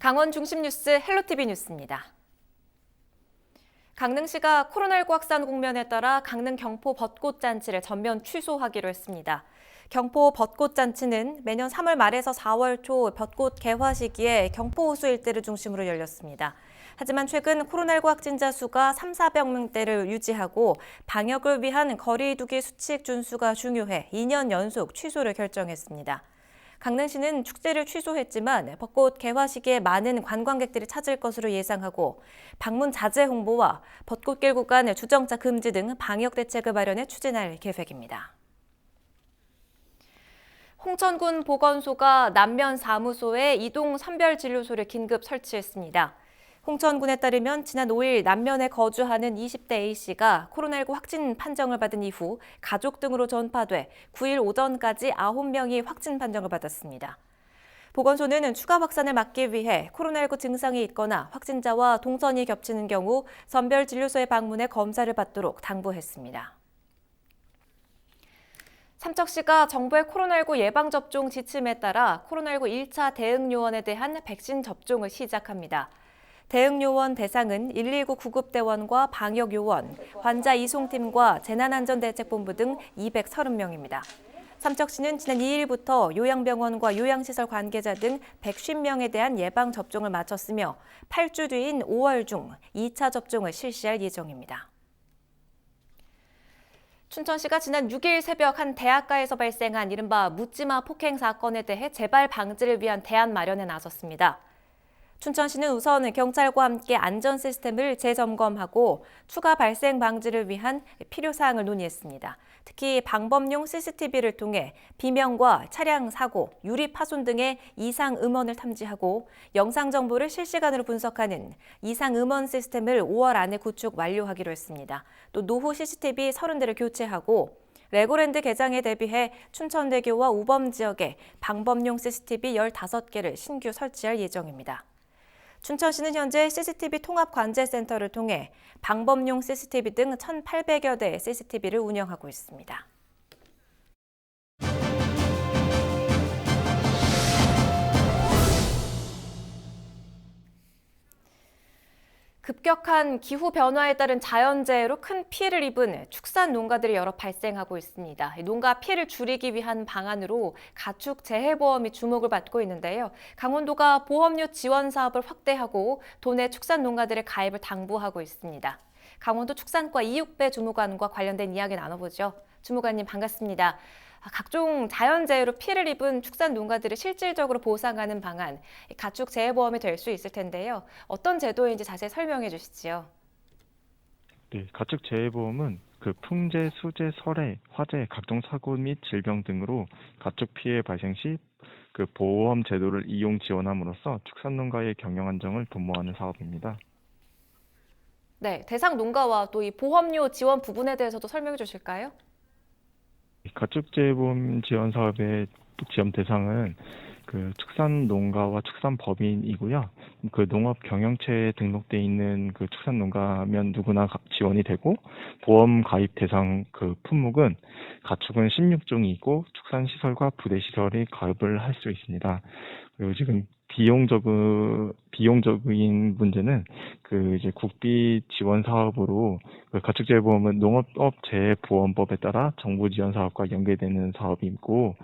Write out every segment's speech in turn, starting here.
강원 중심 뉴스 헬로티비 뉴스입니다. 강릉시가 코로나19 확산 국면에 따라 강릉 경포 벚꽃 잔치를 전면 취소하기로 했습니다. 경포 벚꽃 잔치는 매년 3월 말에서 4월 초 벚꽃 개화 시기에 경포 호수 일대를 중심으로 열렸습니다. 하지만 최근 코로나19 확진자 수가 3,400명대를 유지하고 방역을 위한 거리 두기 수칙 준수가 중요해 2년 연속 취소를 결정했습니다. 강릉시는 축제를 취소했지만 벚꽃 개화 시기에 많은 관광객들이 찾을 것으로 예상하고 방문 자제 홍보와 벚꽃길 구간 주정차 금지 등 방역 대책을 마련해 추진할 계획입니다. 홍천군 보건소가 남면 사무소에 이동 선별진료소를 긴급 설치했습니다. 홍천군에 따르면 지난 5일 남면에 거주하는 20대 A씨가 코로나19 확진 판정을 받은 이후 가족 등으로 전파돼 9일 오전까지 9명이 확진 판정을 받았습니다. 보건소는 추가 확산을 막기 위해 코로나19 증상이 있거나 확진자와 동선이 겹치는 경우 선별진료소에 방문해 검사를 받도록 당부했습니다. 삼척시가 정부의 코로나19 예방접종 지침에 따라 코로나19 1차 대응 요원에 대한 백신 접종을 시작합니다. 대응 요원 대상은 119 구급대원과 방역요원, 환자 이송팀과 재난안전대책본부 등 230명입니다. 삼척시는 지난 2일부터 요양병원과 요양시설 관계자 등 150명에 대한 예방접종을 마쳤으며 8주 뒤인 5월 중 2차 접종을 실시할 예정입니다. 춘천시가 지난 6일 새벽 한 대학가에서 발생한 이른바 묻지마 폭행 사건에 대해 재발 방지를 위한 대안 마련에 나섰습니다. 춘천시는 우선 경찰과 함께 안전 시스템을 재점검하고 추가 발생 방지를 위한 필요사항을 논의했습니다. 특히 방범용 CCTV를 통해 비명과 차량 사고, 유리 파손 등의 이상 음원을 탐지하고 영상 정보를 실시간으로 분석하는 이상 음원 시스템을 5월 안에 구축 완료하기로 했습니다. 또 노후 CCTV 30대를 교체하고 레고랜드 개장에 대비해 춘천대교와 우범 지역에 방범용 CCTV 15개를 신규 설치할 예정입니다. 춘천시는 현재 CCTV 통합관제센터를 통해 방범용 CCTV 등 1,800여 대의 CCTV를 운영하고 있습니다. 급격한 기후 변화에 따른 자연재해로 큰 피해를 입은 축산 농가들이 여러 발생하고 있습니다. 농가 피해를 줄이기 위한 방안으로 가축 재해보험이 주목을 받고 있는데요. 강원도가 보험료 지원 사업을 확대하고 도내 축산 농가들의 가입을 당부하고 있습니다. 강원도 축산과 이육배 주무관과 관련된 이야기 나눠보죠. 주무관님 반갑습니다. 각종 자연재해로 피해를 입은 축산 농가들을 실질적으로 보상하는 방안, 가축 재해보험이 될 수 있을 텐데요. 어떤 제도인지 자세히 설명해 주시지요. 네, 가축 재해보험은 풍재, 수재, 설해, 화재, 각종 사고 및 질병 등으로 가축 피해 발생 시 보험 제도를 이용 지원함으로써 축산농가의 경영 안정을 도모하는 사업입니다. 네, 대상 농가와 또 이 보험료 지원 부분에 대해서도 설명해 주실까요? 가축재해보험 지원 사업의 지원 대상은 축산농가와 축산법인이고요. 농업 경영체에 등록돼 있는 축산농가면 누구나 지원이 되고, 보험 가입 대상 품목은 가축은 16종이고 축산시설과 부대시설이 가입을 할 수 있습니다. 그리고 지금 비용적인 문제는 이제 국비 지원 사업으로 가축재해보험은 농업재해보험법에 따라 정부 지원 사업과 연계되는 사업이고,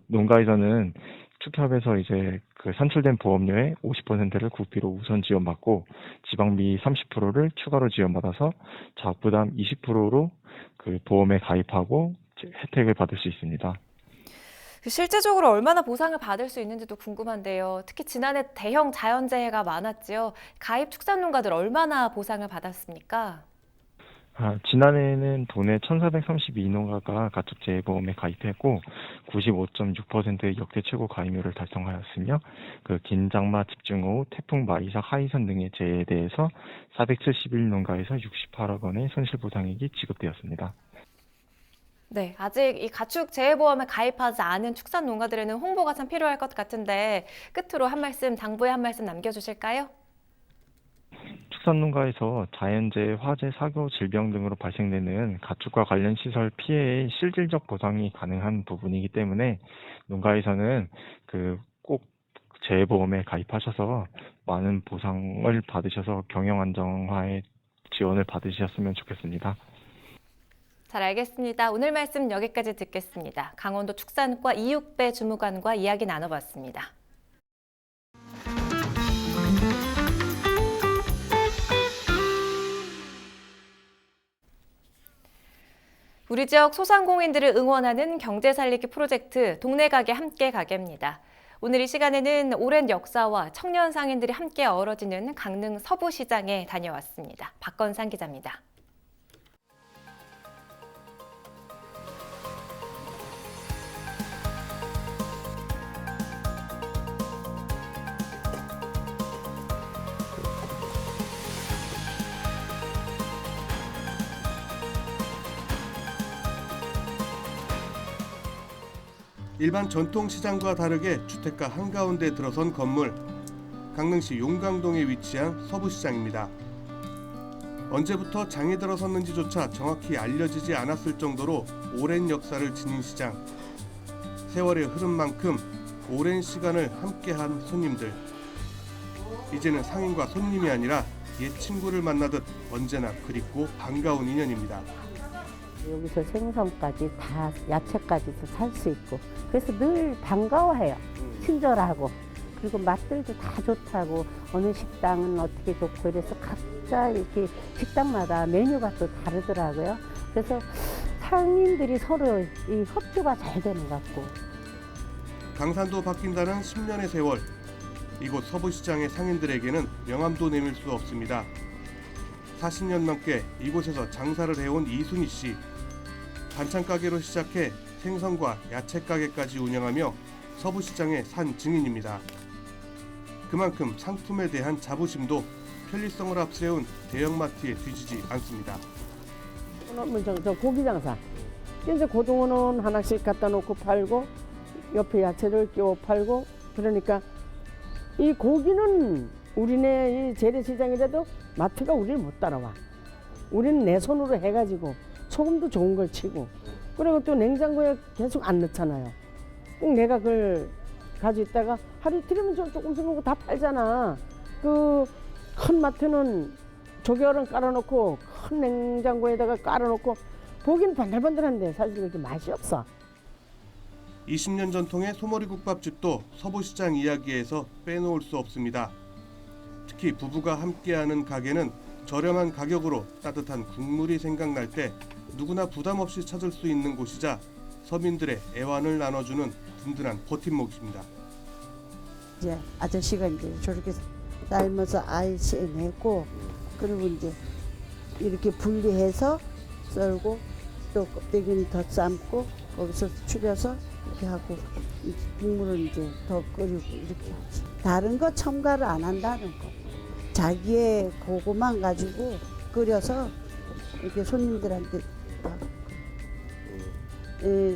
농가에서는 축협에서 이제 산출된 보험료의 50%를 국비로 우선 지원받고 지방비 30%를 추가로 지원받아서 자부담 20%로 보험에 가입하고 혜택을 받을 수 있습니다. 실제적으로 얼마나 보상을 받을 수 있는지도 궁금한데요. 특히 지난해 대형 자연재해가 많았지요. 가입 축산농가들 얼마나 보상을 받았습니까? 지난해에는 도내 1,432농가가 가축재해보험에 가입했고 95.6%의 역대 최고 가입률을 달성하였으며 긴장마, 집중호우, 태풍 마이삭, 하이선 등의 재해에 대해서 471농가에서 68억 원의 손실보상액이 지급되었습니다. 네, 아직 이 가축 재해보험에 가입하지 않은 축산 농가들에는 홍보가 참 필요할 것 같은데 끝으로 당부의 한 말씀 남겨주실까요? 축산농가에서 자연재해, 화재, 사고, 질병 등으로 발생되는 가축과 관련 시설 피해의 실질적 보상이 가능한 부분이기 때문에 농가에서는 꼭 재보험에 가입하셔서 많은 보상을 받으셔서 경영 안정화에 지원을 받으셨으면 좋겠습니다. 잘 알겠습니다. 오늘 말씀 여기까지 듣겠습니다. 강원도 축산과 이육배 주무관과 이야기 나눠봤습니다. 우리 지역 소상공인들을 응원하는 경제 살리기 프로젝트 동네 가게 함께 가게입니다. 오늘 이 시간에는 오랜 역사와 청년 상인들이 함께 어우러지는 강릉 서부시장에 다녀왔습니다. 박건상 기자입니다. 일반 전통시장과 다르게 주택가 한가운데 들어선 건물, 강릉시 용강동에 위치한 서부시장입니다. 언제부터 장이 들어섰는지조차 정확히 알려지지 않았을 정도로 오랜 역사를 지닌 시장. 세월의 흐름만큼 오랜 시간을 함께한 손님들. 이제는 상인과 손님이 아니라 옛 친구를 만나듯 언제나 그립고 반가운 인연입니다. 여기서 생선까지 다 야채까지도 살 수 있고 그래서 늘 반가워해요. 친절하고 그리고 맛들도 다 좋다고 어느 식당은 어떻게 좋고 그래서 각자 이렇게 식당마다 메뉴가 또 다르더라고요. 그래서 상인들이 서로 이 협조가 잘 되는 것 같고. 강산도 바뀐다는 10년의 세월. 이곳 서부시장의 상인들에게는 명함도 내밀 수 없습니다. 40년 넘게 이곳에서 장사를 해온 이순희 씨. 반찬 가게로 시작해 생선과 야채 가게까지 운영하며 서부시장의 산 증인입니다. 그만큼 상품에 대한 자부심도 편리성을 앞세운 대형마트에 뒤지지 않습니다. 저 고기 장사. 이제 고등어는 하나씩 갖다 놓고 팔고 옆에 야채를 끼워 팔고 그러니까 이 고기는 우리네 이 재래시장이라도 마트가 우리를 못 따라와. 우리는 내 손으로 해가지고 소금도 좋은 걸 치고 그리고 또 냉장고에 계속 안 넣잖아요. 꼭 내가 그걸 가지고 있다가 하루 이틀이면 조금씩 먹고 다 팔잖아. 그 큰 마트는 조개얼음 깔아놓고 큰 냉장고에다가 깔아놓고 보기는 반들반들한데 사실 그렇게 맛이 없어. 20년 전통의 소머리국밥집도 서부시장 이야기에서 빼놓을 수 없습니다. 특히 부부가 함께하는 가게는 저렴한 가격으로 따뜻한 국물이 생각날 때 누구나 부담 없이 찾을 수 있는 곳이자 서민들의 애환을 나눠주는 든든한 버팀목입니다. 이제 아저씨가 이제 저렇게 삶아서 아이씨 내고 그리고 이제 이렇게 분리해서 썰고 또 껍데기는 더 삶고 거기서 추려서 이렇게 하고 국물을 이제 더 끓이고 이렇게 하지. 다른 거 첨가를 안 한다는 거. 자기의 그거만 가지고 끓여서 이렇게 손님들한테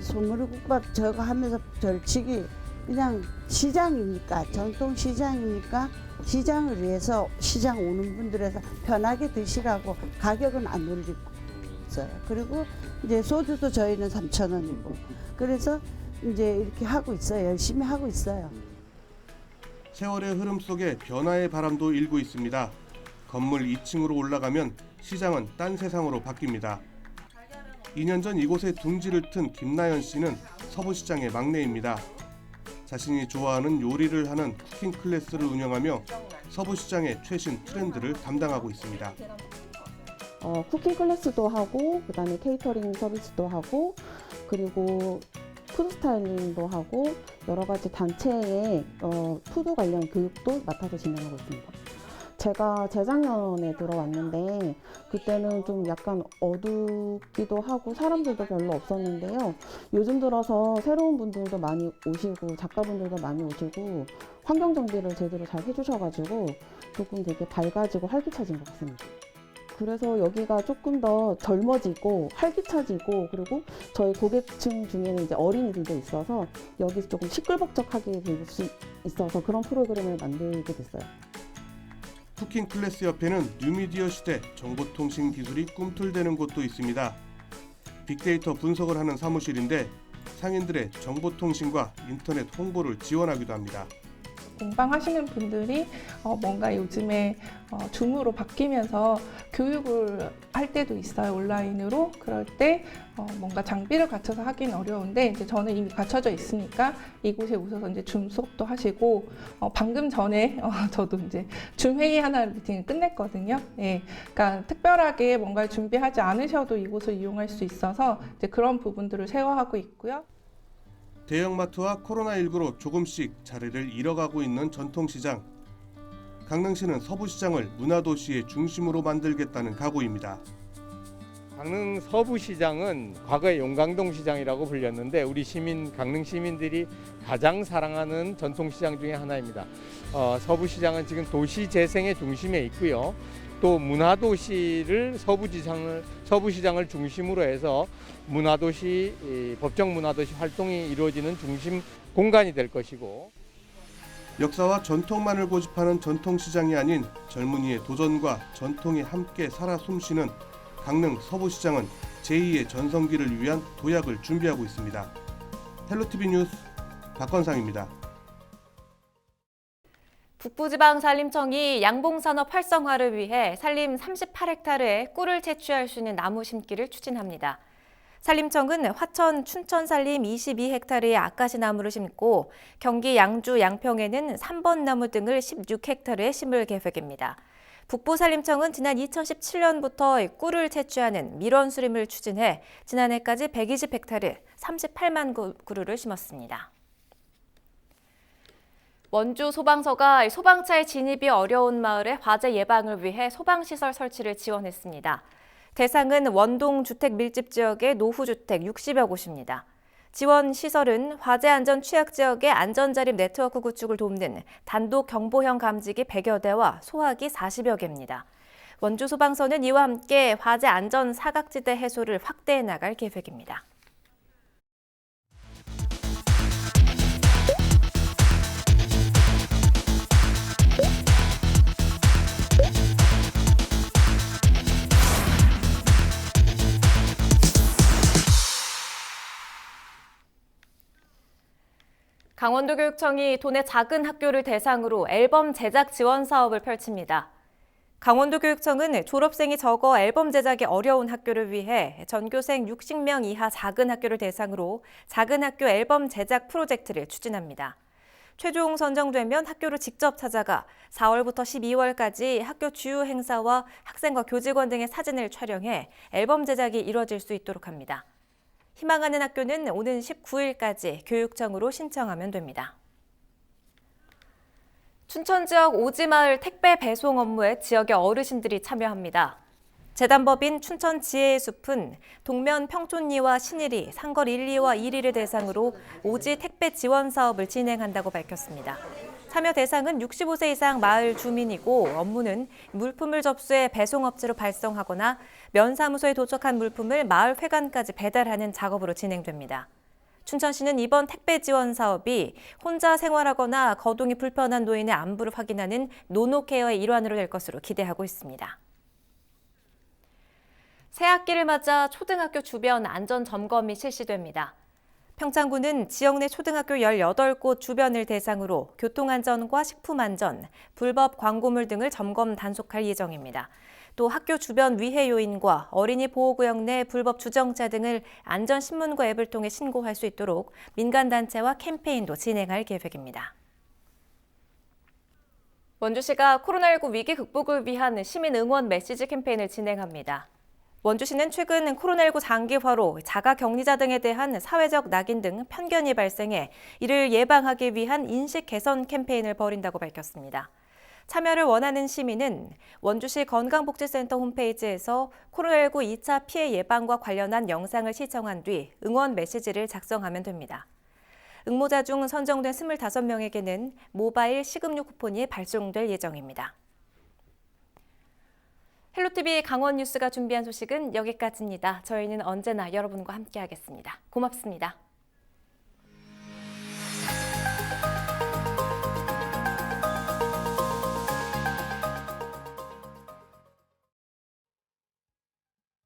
소머리국밥 저거 하면서 절치기 그냥 시장이니까 전통 시장이니까 시장을 위해서 시장 오는 분들에서 편하게 드시라고 가격은 안 올리고 있어요. 그리고 이제 소주도 저희는 3,000원이고 그래서 이제 이렇게 하고 있어요. 열심히 하고 있어요. 세월의 흐름 속에 변화의 바람도 일고 있습니다. 건물 2층으로 올라가면 시장은 딴 세상으로 바뀝니다. 2년 전 이곳에 둥지를 튼 김나연 씨는 서부시장의 막내입니다. 자신이 좋아하는 요리를 하는 쿠킹 클래스를 운영하며 서부시장의 최신 트렌드를 담당하고 있습니다. 쿠킹 클래스도 하고 그다음에 케이터링 서비스도 하고 그리고 푸드 스타일링도 하고 여러 가지 단체의 푸드 관련 교육도 맡아서 진행하고 있습니다. 제가 재작년에 들어왔는데 그때는 좀 약간 어둡기도 하고 사람들도 별로 없었는데요. 요즘 들어서 새로운 분들도 많이 오시고 작가분들도 많이 오시고 환경 정비를 제대로 잘 해주셔가지고 조금 되게 밝아지고 활기차진 것 같습니다. 그래서 여기가 조금 더 젊어지고 활기차지고 그리고 저희 고객층 중에는 이제 어린이들도 있어서 여기서 조금 시끌벅적하게 될 수 있어서 그런 프로그램을 만들게 됐어요. 쿠킹 클래스 옆에는 뉴미디어 시대 정보통신 기술이 꿈틀대는 곳도 있습니다. 빅데이터 분석을 하는 사무실인데 상인들의 정보통신과 인터넷 홍보를 지원하기도 합니다. 공방하시는 분들이 뭔가 요즘에 줌으로 바뀌면서 교육을 할 때도 있어요, 온라인으로. 그럴 때 뭔가 장비를 갖춰서 하긴 어려운데 이제 저는 이미 갖춰져 있으니까 이곳에 오셔서 이제 줌 수업도 하시고 방금 전에 저도 이제 줌 회의 하나 미팅을 끝냈거든요. 예, 그러니까 특별하게 뭔가를 준비하지 않으셔도 이곳을 이용할 수 있어서 이제 그런 부분들을 제어하고 있고요. 대형마트와 코로나19로 조금씩 자리를 잃어가고 있는 전통시장. 강릉시는 서부시장을 문화도시의 중심으로 만들겠다는 각오입니다. 강릉 서부시장은 과거에 용강동 시장이라고 불렸는데 우리 강릉 시민들이 가장 사랑하는 전통시장 중에 하나입니다. 서부시장은 지금 도시 재생의 중심에 있고요. 또 문화도시를 서부시장을 중심으로 해서 법정 문화도시 활동이 이루어지는 중심 공간이 될 것이고, 역사와 전통만을 고집하는 전통시장이 아닌 젊은이의 도전과 전통이 함께 살아 숨쉬는 강릉 서부시장은 제2의 전성기를 위한 도약을 준비하고 있습니다. 헬로티비 뉴스 박건상입니다. 북부지방산림청이 양봉산업 활성화를 위해 산림 38헥타르에 꿀을 채취할 수 있는 나무 심기를 추진합니다. 산림청은 화천, 춘천 산림 22헥타르의 아카시 나무를 심고 경기 양주, 양평에는 3번 나무 등을 16헥타르에 심을 계획입니다. 북부산림청은 지난 2017년부터 꿀을 채취하는 밀원수림을 추진해 지난해까지 120헥타르, 38만 그루를 심었습니다. 원주 소방서가 소방차의 진입이 어려운 마을의 화재 예방을 위해 소방시설 설치를 지원했습니다. 대상은 원동 주택 밀집 지역의 노후주택 60여 곳입니다. 지원 시설은 화재 안전 취약 지역의 안전자립 네트워크 구축을 돕는 단독 경보형 감지기 100여 대와 소화기 40여 개입니다. 원주 소방서는 이와 함께 화재 안전 사각지대 해소를 확대해 나갈 계획입니다. 강원도교육청이 도내 작은 학교를 대상으로 앨범 제작 지원 사업을 펼칩니다. 강원도교육청은 졸업생이 적어 앨범 제작이 어려운 학교를 위해 전교생 60명 이하 작은 학교를 대상으로 작은 학교 앨범 제작 프로젝트를 추진합니다. 최종 선정되면 학교를 직접 찾아가 4월부터 12월까지 학교 주요 행사와 학생과 교직원 등의 사진을 촬영해 앨범 제작이 이뤄질 수 있도록 합니다. 희망하는 학교는 오는 19일까지 교육청으로 신청하면 됩니다. 춘천 지역 오지마을 택배 배송 업무에 지역의 어르신들이 참여합니다. 재단법인 춘천 지혜의 숲은 동면 평촌리와 신일리, 상걸 1리와 2리를 대상으로 오지 택배 지원 사업을 진행한다고 밝혔습니다. 참여 대상은 65세 이상 마을 주민이고 업무는 물품을 접수해 배송업체로 발송하거나 면사무소에 도착한 물품을 마을 회관까지 배달하는 작업으로 진행됩니다. 춘천시는 이번 택배 지원 사업이 혼자 생활하거나 거동이 불편한 노인의 안부를 확인하는 노노케어의 일환으로 될 것으로 기대하고 있습니다. 새학기를 맞아 초등학교 주변 안전점검이 실시됩니다. 평창군은 지역 내 초등학교 18곳 주변을 대상으로 교통안전과 식품안전, 불법 광고물 등을 점검 단속할 예정입니다. 또 학교 주변 위해 요인과 어린이 보호구역 내 불법 주정차 등을 안전신문과 앱을 통해 신고할 수 있도록 민간단체와 캠페인도 진행할 계획입니다. 원주시가 코로나19 위기 극복을 위한 시민 응원 메시지 캠페인을 진행합니다. 원주시는 최근 코로나19 장기화로 자가격리자 등에 대한 사회적 낙인 등 편견이 발생해 이를 예방하기 위한 인식 개선 캠페인을 벌인다고 밝혔습니다. 참여를 원하는 시민은 원주시 건강복지센터 홈페이지에서 코로나19 2차 피해 예방과 관련한 영상을 시청한 뒤 응원 메시지를 작성하면 됩니다. 응모자 중 선정된 25명에게는 모바일 식음료 쿠폰이 발송될 예정입니다. 헬로티비 강원 뉴스가 준비한 소식은 여기까지입니다. 저희는 언제나 여러분과 함께하겠습니다. 고맙습니다.